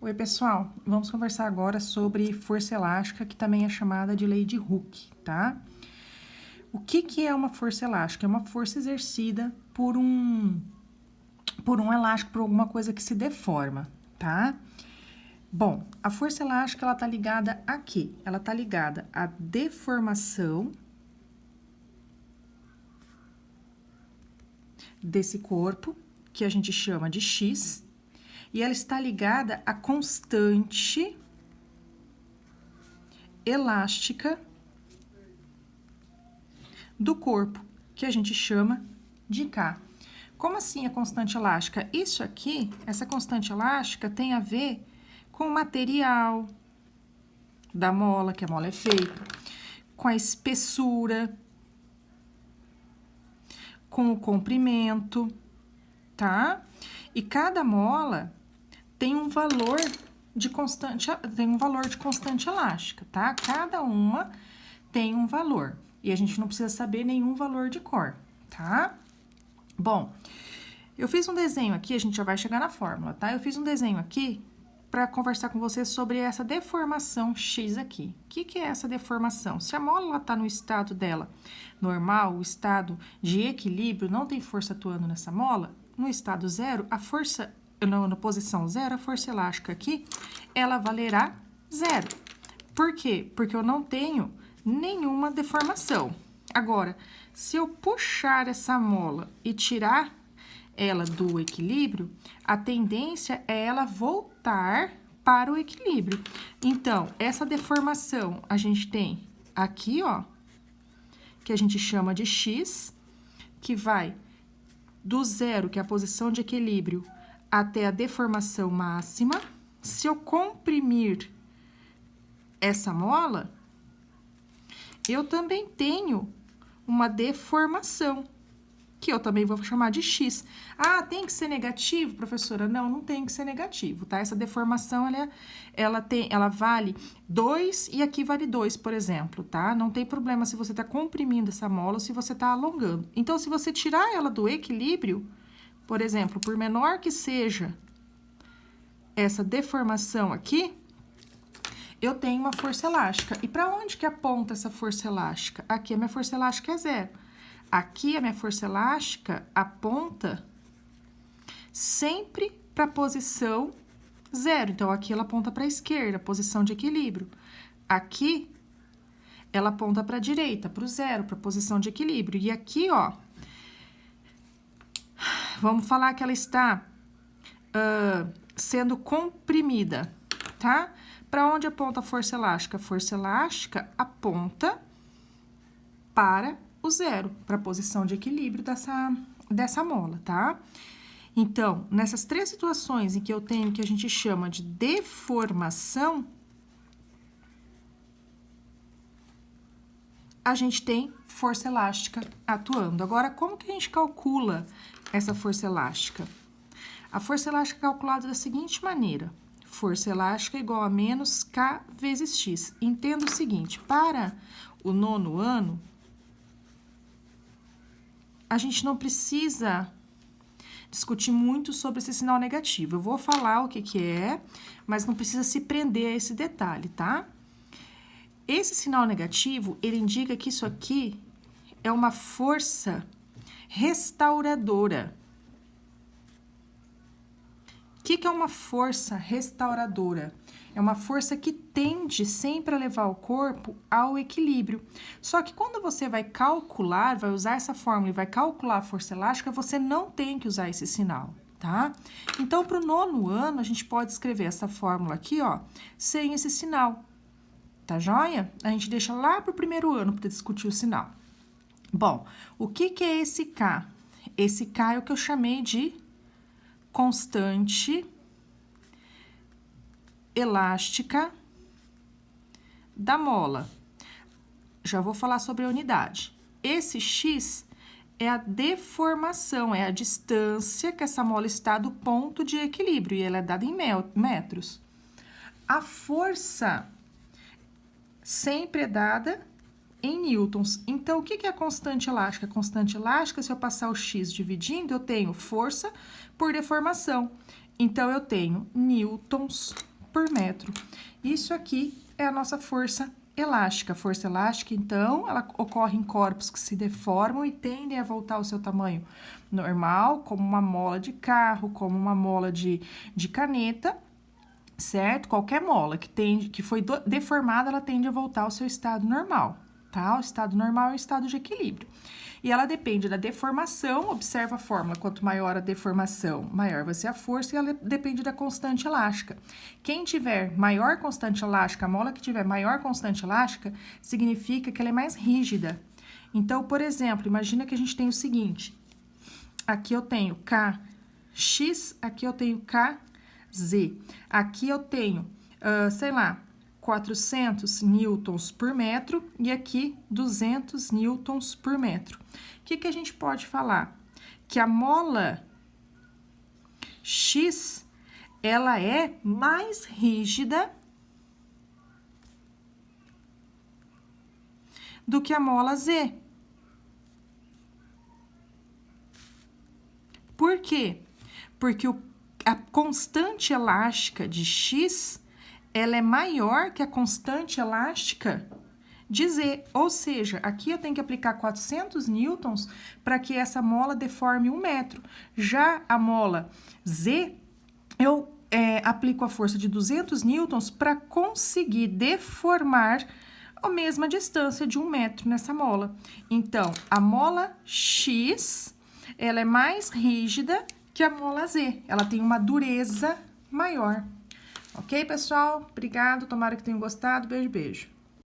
Oi, pessoal. Vamos conversar agora sobre força elástica, que também é chamada de lei de Hooke, tá? O que é uma força elástica? É uma força exercida por um elástico, por alguma coisa que se deforma, tá? Bom, a força elástica, ela tá ligada a quê? Ela tá ligada à deformação desse corpo, que a gente chama de X, e ela está ligada à constante elástica do corpo, que a gente chama de K. Como assim a constante elástica? Isso aqui, essa constante elástica, tem a ver com o material da mola, que a mola é feita, com a espessura, com o comprimento, tá? E cada mola tem um valor de constante elástica, tá? Cada uma tem um valor. E a gente não precisa saber nenhum valor de cor, tá? Bom, eu fiz um desenho aqui, a gente já vai chegar na fórmula, tá? Eu fiz um desenho aqui para conversar com vocês sobre essa deformação X aqui. O que é essa deformação? Se a mola está no estado dela normal, o estado de equilíbrio, não tem força atuando nessa mola, no estado zero, a força, na posição zero, a força elástica aqui, ela valerá zero. Por quê? Porque eu não tenho nenhuma deformação. Agora, se eu puxar essa mola e tirar ela do equilíbrio, a tendência é ela voltar para o equilíbrio. Então, essa deformação a gente tem aqui, ó, que a gente chama de X, que vai do zero, que é a posição de equilíbrio, até a deformação máxima. Se eu comprimir essa mola, eu também tenho uma deformação, que eu também vou chamar de X. Ah, tem que ser negativo, professora? Não, não tem que ser negativo, tá? Essa deformação, ela vale 2 e aqui vale 2, por exemplo, tá? Não tem problema se você tá comprimindo essa mola ou se você tá alongando. Então, se você tirar ela do equilíbrio, por exemplo, por menor que seja essa deformação aqui, eu tenho uma força elástica. E para onde que aponta essa força elástica? Aqui a minha força elástica é zero. Aqui a minha força elástica aponta sempre para a posição zero. Então, aqui ela aponta para a esquerda, posição de equilíbrio. Aqui ela aponta para a direita, para o zero, para a posição de equilíbrio. E aqui, ó, vamos falar que ela está sendo comprimida, tá? Para onde aponta a força elástica? A força elástica aponta para o zero, para a posição de equilíbrio dessa mola, tá? Então, nessas três situações em que eu tenho que a gente chama de deformação, a gente tem força elástica atuando. Agora, como que a gente calcula essa força elástica? A força elástica é calculada da seguinte maneira: força elástica igual a menos K vezes X. Entenda o seguinte, para o 9º ano, a gente não precisa discutir muito sobre esse sinal negativo. Eu vou falar o que é, mas não precisa se prender a esse detalhe, tá? Esse sinal negativo, ele indica que isso aqui é uma força restauradora. O que é uma força restauradora? É uma força que tende sempre a levar o corpo ao equilíbrio. Só que quando você vai calcular, vai usar essa fórmula e vai calcular a força elástica, você não tem que usar esse sinal, tá? Então, para o 9º ano, a gente pode escrever essa fórmula aqui, ó, sem esse sinal, tá joia? A gente deixa lá para o 1º ano para discutir o sinal. Bom, o que é esse K? Esse K é o que eu chamei de constante elástica da mola. Já vou falar sobre a unidade. Esse X é a deformação, é a distância que essa mola está do ponto de equilíbrio, e ela é dada em metros. A força sempre é dada em newtons. Então, o que é a constante elástica? A constante elástica, se eu passar o X dividindo, eu tenho força por deformação. Então, eu tenho newtons por metro. Isso aqui é a nossa força elástica. A força elástica, então, ela ocorre em corpos que se deformam e tendem a voltar ao seu tamanho normal, como uma mola de carro, como uma mola de caneta, certo? Qualquer mola que foi deformada, ela tende a voltar ao seu estado normal, tá? O estado normal é o estado de equilíbrio. E ela depende da deformação, observa a fórmula, quanto maior a deformação, maior vai ser a força, e ela depende da constante elástica. Quem tiver maior constante elástica, a mola que tiver maior constante elástica, significa que ela é mais rígida. Então, por exemplo, imagina que a gente tem o seguinte, aqui eu tenho Kx, aqui eu tenho Kz, aqui eu tenho, sei lá, 400 newtons por metro e aqui 200 newtons por metro. O que a gente pode falar? Que a mola X, ela é mais rígida do que a mola Z. Por quê? Porque a constante elástica de X, ela é maior que a constante elástica de Z. Ou seja, aqui eu tenho que aplicar 400 newtons para que essa mola deforme 1 metro. Já a mola Z, eu aplico a força de 200 newtons para conseguir deformar a mesma distância de 1 metro nessa mola. Então, a mola X, ela é mais rígida que a mola Z. Ela tem uma dureza maior. Ok, pessoal? Obrigado, tomara que tenham gostado. Beijo, beijo.